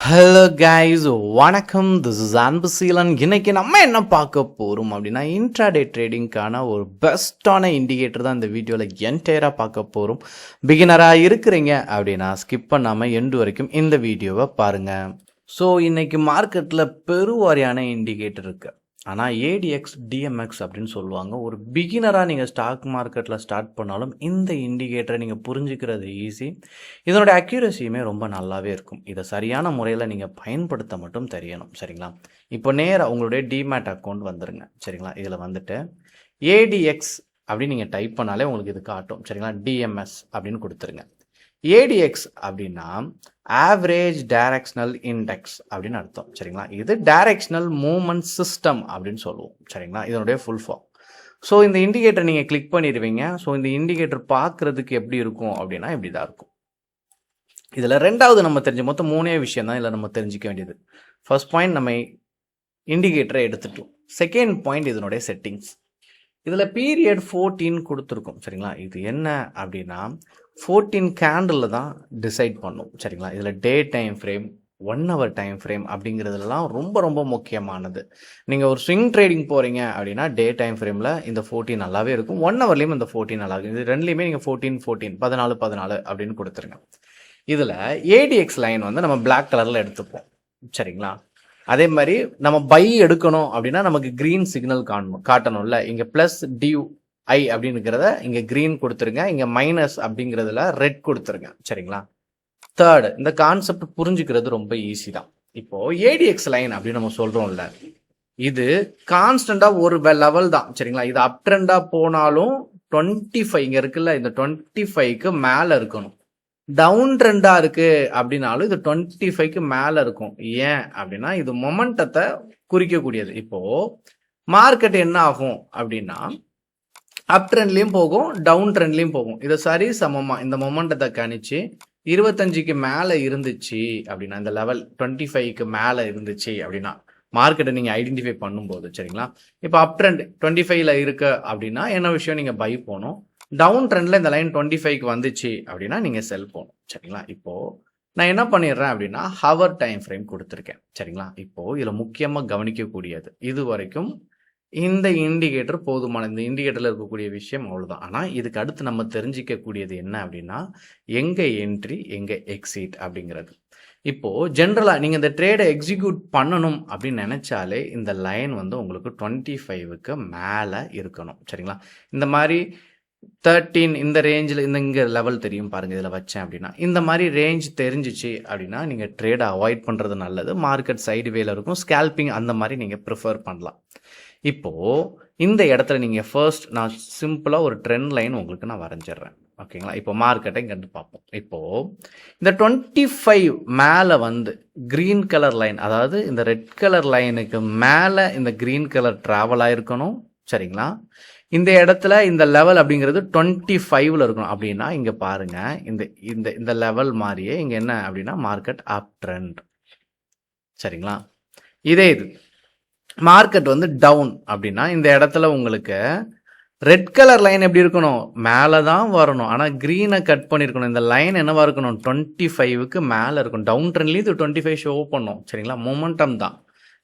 Hello guys, வணக்கம். This is Anbuseelan. இன்னைக்கு நம்ம என்ன பார்க்க போகிறோம் அப்படின்னா, இன்ட்ராடே ட்ரேடிங்க்கான ஒரு பெஸ்ட்டான இண்டிகேட்டர் தான் இந்த வீடியோவில் என்டையராக பார்க்க போகிறோம். பிகினராக இருக்கிறீங்க அப்படின்னா ஸ்கிப் பண்ணாமல் எண்டு வரைக்கும் இந்த வீடியோவை பாருங்கள். ஸோ இன்றைக்கி மார்க்கெட்டில் பெருவாரியான இண்டிகேட்டர் இருக்குது. ஆனால் ஏடிஎக்ஸ் டிஎம்எக்ஸ் அப்படின்னு சொல்லுவாங்க. ஒரு பிகினராக நீங்கள் ஸ்டாக் மார்க்கெட்டில் ஸ்டார்ட் பண்ணாலும் இந்த இண்டிகேட்டரை நீங்கள் புரிஞ்சுக்கிறது ஈஸி. இதனோட அக்யூரஸியுமே ரொம்ப நல்லாவே இருக்கும். இதை சரியான முறையில் நீங்கள் பயன்படுத்த மட்டும் தெரியணும். சரிங்களா? இப்போ நேராக உங்களுடைய டிமேட் அக்கௌண்ட் வந்துடுங்க. சரிங்களா? இதில் வந்துட்டு ஏடிஎக்ஸ் அப்படின்னு நீங்கள் டைப் பண்ணாலே உங்களுக்கு இது காட்டும். சரிங்களா? டிஎம்எஸ் அப்படின்னு கொடுத்துருங்க. ஏடிஎக்ஸ் அப்படின்னா ஆவரேஜ் டைரக்ஷனல் இண்டெக்ஸ் அப்படின்னு அர்த்தம். சரிங்களா? இது டைரக்ஷனல் மூவ்மெண்ட் சிஸ்டம் அப்படின்னு சொல்லுவோம். சரிங்களா? இதனுடைய ஃபுல் ஃபார்ம். ஸோ இந்த இண்டிகேட்டர் நீங்கள் கிளிக் பண்ணிடுவீங்க. ஸோ இந்த இண்டிகேட்டர் பார்க்குறதுக்கு எப்படி இருக்கும் அப்படின்னா இப்படி தான் இருக்கும். இதில் ரெண்டாவது நம்ம தெரிஞ்ச மொத்தம் மூணே விஷயம் தான் இதில் நம்ம தெரிஞ்சிக்க வேண்டியது. ஃபர்ஸ்ட் பாயிண்ட், நம்ம இண்டிகேட்டரை எடுத்துட்டோம். செகண்ட் பாயிண்ட், இதனுடைய செட்டிங்ஸ். இதில் பீரியட் 14 கொடுத்துருக்கோம். சரிங்களா? இது என்ன அப்படின்னா 14 கேண்டில் தான் டிசைட் பண்ணும். சரிங்களா? இதில் day time frame, 1 hour time frame அப்படிங்கிறதுலாம் ரொம்ப ரொம்ப முக்கியமானது. நீங்கள் ஒரு ஸ்விங் ட்ரேடிங் போகிறீங்க அப்படின்னா டே டைம் ஃப்ரேமில் இந்த 14 நல்லாவே இருக்கும். 1 hourலேயும் இந்த 14 நல்லா இருக்கும். இது ரெண்டுலேயுமே நீங்கள் 14 14 அப்படின்னு கொடுத்துருங்க. இதில் ஏடிஎக்ஸ் லைன் வந்து நம்ம பிளாக் கலரில் எடுத்துப்போம். சரிங்களா? அதே மாதிரி நம்ம பை எடுக்கணும் அப்படின்னா நமக்கு கிரீன் சிக்னல் காட்டணும்ல. இங்கே ப்ளஸ் டியூ ஐ அப்படிங்கிறத இங்கே கிரீன் கொடுத்துருங்க. இங்கே மைனஸ் அப்படிங்கிறதுல ரெட் கொடுத்துருங்க. சரிங்களா? தேர்டு, இந்த கான்செப்ட் புரிஞ்சுக்கிறது ரொம்ப ஈஸி தான். இப்போ ஏடிஎக்ஸ் லைன் அப்படின்னு நம்ம சொல்றோம்ல, இது கான்ஸ்டண்டா ஒரு லெவல் தான். சரிங்களா? இது அப் ட்ரெண்டா போனாலும் 25 இங்க இருக்குல்ல, இந்த 25க்கு மேல இருக்கணும். டவுன் ட்ரெண்டா இருக்கு அப்படின்னாலும் இது 25க்கு மேல இருக்கும். ஏன் அப்படின்னா இது மொமெண்டத்தை குறிக்கக்கூடியது. இப்போ மார்க்கெட் என்ன ஆகும் அப்படின்னா அப் ட்ரெண்ட்லயும் போகும், டவுன் ட்ரெண்ட்லயும் போகும். இதை சரி சமமா இந்த மொமெண்டத்தை கணிச்சு 25க்கு மேல இருந்துச்சு அப்படின்னா, இந்த லெவல் 25க்கு மேல இருந்துச்சு அப்படின்னா மார்க்கெட்டை நீங்க ஐடென்டிஃபை பண்ணும்போது, சரிங்களா? இப்போ அப் ட்ரெண்ட் 25ல இருக்கு அப்படின்னா என்ன விஷயம், நீங்க பை போகணும். டவுன் ட்ரெண்ட்ல இந்த லைன் 25க்கு வந்துச்சு அப்படின்னா நீங்க செல் போகணும். சரிங்களா? இப்போ நான் என்ன பண்ணிடுறேன் அப்படின்னா ஹவர் டைம் ஃப்ரேம் கொடுத்துருக்கேன். சரிங்களா? இப்போ இதுல முக்கியமா கவனிக்கக்கூடியது, இது வரைக்கும் இந்த இண்டிகேட்டர் போதுமான. இந்த இண்டிகேட்டர்ல இருக்கக்கூடிய விஷயம் அவ்வளவுதான். ஆனா இதுக்கு அடுத்து நம்ம தெரிஞ்சிக்க கூடியது என்ன அப்படின்னா எங்க என்ட்ரி எங்க எக்ஸிட் அப்படிங்கிறது. இப்போ ஜென்ரலா நீங்க இந்த ட்ரேடை எக்ஸிக்யூட் பண்ணணும் அப்படின்னு நினைச்சாலே இந்த லைன் வந்து உங்களுக்கு 25க்கு மேல இருக்கணும். சரிங்களா? இந்த மாதிரி 13 இந்த ரேஞ்சில் இங்கே லெவல் தெரியும் பாருங்க. இதில் வச்சேன் அப்படின்னா இந்த மாதிரி ரேஞ்ச் தெரிஞ்சிச்சு அப்படின்னா நீங்கள் ட்ரேடை அவாய்ட் பண்ணுறது நல்லது. மார்க்கெட் சைடு வேல இருக்கும், ஸ்கேல்பிங் அந்த மாதிரி நீங்கள் ப்ரிஃபர் பண்ணலாம். இப்போது இந்த இடத்துல நீங்கள் ஃபர்ஸ்ட் நான் சிம்பிளாக ஒரு ட்ரெண்ட் லைன் உங்களுக்கு நான் வரைஞ்சிடுறேன். ஓகேங்களா? இப்போ மார்க்கெட்டை இங்கே பார்ப்போம். இப்போது இந்த 25 மேலே வந்து க்ரீன் கலர் லைன், அதாவது இந்த ரெட் கலர் லைனுக்கு மேலே இந்த க்ரீன் கலர் ட்ராவல் ஆகிருக்கணும். சரிங்களா? இந்த இடத்துல இந்த லெவல் அப்படிங்கிறது 25ல இருக்கணும். அப்படின்னா இங்க பாருங்க, இந்த இந்த இந்த லெவல் மாதிரியே இங்க என்ன அப்படின்னா மார்க்கெட் அப் ட்ரெண்ட். சரிங்களா? இதே இது மார்க்கெட் வந்து டவுன் அப்படின்னா இந்த இடத்துல உங்களுக்கு ரெட் கலர் லைன் எப்படி இருக்கணும், மேலே தான் வரணும். ஆனால் க்ரீனை கட் பண்ணியிருக்கணும். இந்த லைன் என்னவா இருக்கணும், 25க்கு மேலே இருக்கும். டவுன் ட்ரெண்ட்லேயும் இது 25 ஷோ பண்ணும். சரிங்களா? மொமெண்டம் தான்.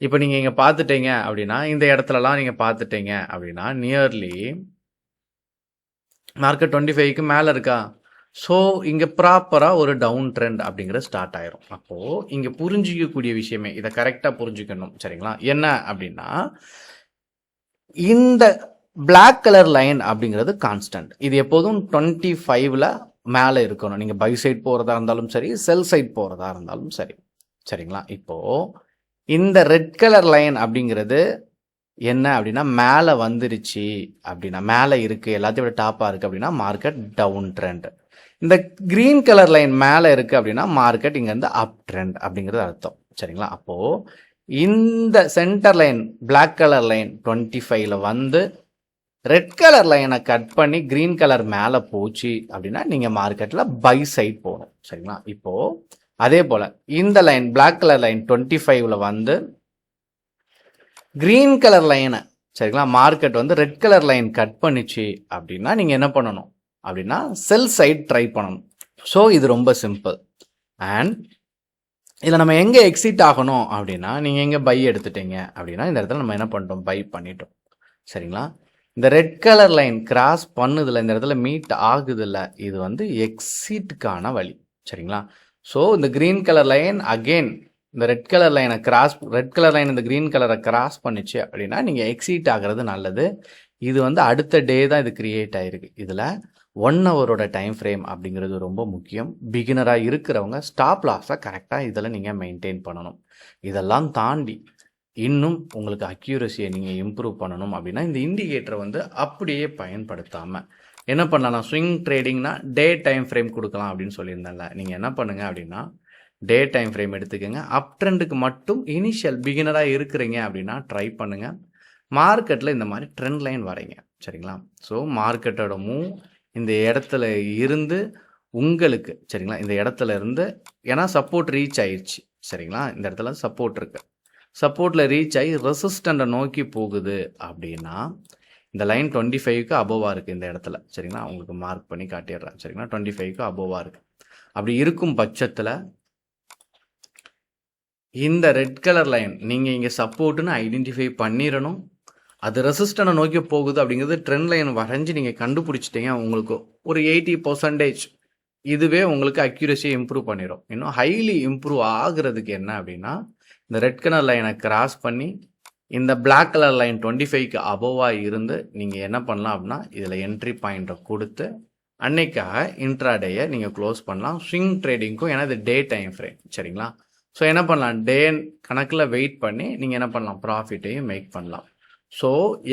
இப்போ நீங்கள் இங்கே பார்த்துட்டீங்க அப்படின்னா இந்த இடத்துலலாம் நீங்கள் பார்த்துட்டீங்க அப்படின்னா நியர்லி மார்க்கெட் 25க்கு மேலே இருக்கா. ஸோ இங்கே ப்ராப்பராக ஒரு டவுன் ட்ரெண்ட் அப்படிங்கிறது ஸ்டார்ட் ஆயிரும். அப்போது இங்கே புரிஞ்சிக்கக்கூடிய விஷயமே, இதை கரெக்டாக புரிஞ்சுக்கணும். சரிங்களா? என்ன அப்படின்னா இந்த பிளாக் கலர் லைன் அப்படிங்கிறது கான்ஸ்டன்ட். இது எப்போதும் 25ல மேலே இருக்கணும். நீங்கள் பை சைட் போகிறதா இருந்தாலும் சரி, செல் சைட் போகிறதா இருந்தாலும் சரி. சரிங்களா? இப்போது இந்த ரெட் கலர் லைன் அப்படிங்கிறது என்ன அப்படின்னா மேலே வந்துருச்சு அப்படின்னா, மேலே இருக்குது, எல்லாத்தையும் விட டாப்பாக இருக்குது அப்படின்னா மார்க்கெட் டவுன் ட்ரெண்ட். இந்த க்ரீன் கலர் லைன் மேலே இருக்குது அப்படின்னா மார்க்கெட் இங்கேருந்து அப் ட்ரெண்ட் அப்படிங்கிறது அர்த்தம். சரிங்களா? அப்போது இந்த center line black colour line 25ல வந்து ரெட் கலர் லைனை கட் பண்ணி க்ரீன் கலர் மேலே போச்சு அப்படின்னா நீங்கள் மார்க்கெட்டில் பை சைட் போகணும். சரிங்களா? இப்போது அதே போல் இந்த லைன் பிளாக் கலர் லைன் 25ல வந்து கிரீன் கலர் லைனை, சரிங்களா, மார்க்கெட் வந்து ரெட் கலர் லைன் கட் பண்ணிச்சு அப்படின்னா நீங்கள் என்ன பண்ணணும் அப்படின்னா செல் சைட் ட்ரை பண்ணணும். ஸோ இது ரொம்ப சிம்பிள். அண்ட் இதில் நம்ம எங்கே எக்ஸிட் ஆகணும் அப்படின்னா, நீங்கள் எங்கே பை எடுத்துட்டீங்க அப்படின்னா, இந்த இடத்துல நம்ம என்ன பண்ணிட்டோம், பை பண்ணிட்டோம். சரிங்களா? இந்த ரெட் கலர் லைன் கிராஸ் பண்ணுதில்ல, இந்த இடத்துல மீட் ஆகுதில்ல, இது வந்து எக்ஸிட்டுக்கான வழி. சரிங்களா? ஸோ இந்த க்ரீன் கலர் லைன் அகெயின் இந்த ரெட் கலர் லைன் இந்த க்ரீன் கலரை கிராஸ் பண்ணிச்சு அப்படின்னா நீங்கள் எக்ஸிட் ஆகிறது நல்லது. இது வந்து அடுத்த டே தான் இது கிரியேட் ஆகிருக்கு. இதில் 1 ஹவரோட டைம் ஃப்ரேம் அப்படிங்கிறது ரொம்ப முக்கியம். பிகினராக இருக்கிறவங்க ஸ்டாப் லாஸை கரெக்டாக இதில் நீங்கள் மெயின்டைன் பண்ணணும். இதெல்லாம் தாண்டி இன்னும் உங்களுக்கு அக்யூரஸியை நீங்கள் இம்ப்ரூவ் பண்ணணும் அப்படின்னா இந்த இண்டிகேட்டரை வந்து அப்படியே பயன்படுத்தாமல் என்ன பண்ணலாம், ஸ்விங் ட்ரேடிங்னா டே டைம் ஃப்ரேம் கொடுக்கலாம் அப்படின்னு சொல்லியிருந்தேன்ல, நீங்கள் என்ன பண்ணுங்கள் அப்படின்னா டே டைம் ஃப்ரேம் எடுத்துக்கோங்க. அப் ட்ரெண்டுக்கு மட்டும் இனிஷியல் பிகினராக இருக்கிறீங்க அப்படின்னா ட்ரை பண்ணுங்கள். மார்க்கெட்டில் இந்த மாதிரி ட்ரெண்ட் லைன் வரைங்க. சரிங்களா? ஸோ மார்க்கெட்டோட மூவ் இந்த இடத்துல இருந்து உங்களுக்கு, சரிங்களா, இந்த இடத்துல இருந்து ஏன்னா சப்போர்ட் ரீச் ஆயிடுச்சு. சரிங்களா? இந்த இடத்துல சப்போர்ட் இருக்குது. சப்போர்ட்டில் ரீச் ஆகி ரெசிஸ்டண்ட்டை நோக்கி போகுது அப்படின்னா இந்த லைன் 25க்கு அபோவாக இருக்குது இந்த இடத்துல. சரிங்களா? உங்களுக்கு மார்க் பண்ணி காட்டிடுறேன். சரிங்களா? 25க்கு அபோவாக இருக்குது. அப்படி இருக்கும் பட்சத்தில் இந்த ரெட் கலர் லைன் நீங்கள் இங்கே சப்போர்ட்டுன்னு ஐடென்டிஃபை பண்ணிடணும். அது ரெசிஸ்டனை நோக்கி போகுது அப்படிங்கிறது ட்ரெண்ட் லைன் வரைஞ்சி நீங்கள் கண்டுபிடிச்சிட்டிங்க, உங்களுக்கு ஒரு 80% இதுவே உங்களுக்கு அக்யூரஸியை இம்ப்ரூவ் பண்ணிடும். இன்னும் ஹைலி இம்ப்ரூவ் ஆகுறதுக்கு என்ன அப்படின்னா இந்த ரெட் கலர் லைனை கிராஸ் பண்ணி இந்த பிளாக் கலர் லைன் 25க்கு அபோவாக இருந்து நீங்கள் என்ன பண்ணலாம் அப்படின்னா இதில் என்ட்ரி பாயிண்ட்டை கொடுத்து அன்னைக்காக இன்ட்ராடேயை நீங்கள் க்ளோஸ் பண்ணலாம். ஸ்விங் ட்ரேடிங்க்கும் ஏன்னா இது டே டைம் ஃப்ரேம். சரிங்களா? ஸோ என்ன பண்ணலாம், டே கணக்கில் வெயிட் பண்ணி நீங்கள் என்ன பண்ணலாம், ப்ராஃபிட்டையும் மேக் பண்ணலாம். ஸோ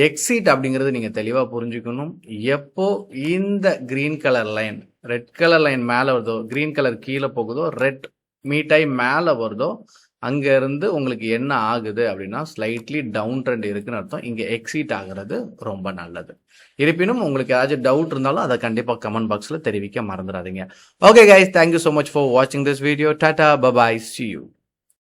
எக்ஸிட் அப்படிங்கிறது நீங்கள் தெளிவாக புரிஞ்சுக்கணும். எப்போ இந்த green colour line red colour line மேலே வருதோ, க்ரீன் கலர் கீழே போகுதோ, ரெட் மீட்டாய் மேலே வருதோ, அங்கேருந்து உங்களுக்கு என்ன ஆகுது அப்படின்னா ஸ்லைட்லி டவுன் ட்ரெண்ட் இருக்குன்னு அர்த்தம். இங்கே எக்ஸிட் ஆகிறது ரொம்ப நல்லது. இருப்பினும் உங்களுக்கு ஏதாச்சும் டவுட் இருந்தாலும் அதை கண்டிப்பாக கமெண்ட் பாக்ஸில் தெரிவிக்க மறந்துடாதீங்க. Okay guys, thank you so much for வாட்சிங் திஸ் வீடியோ. டாடா, பபாய், see you.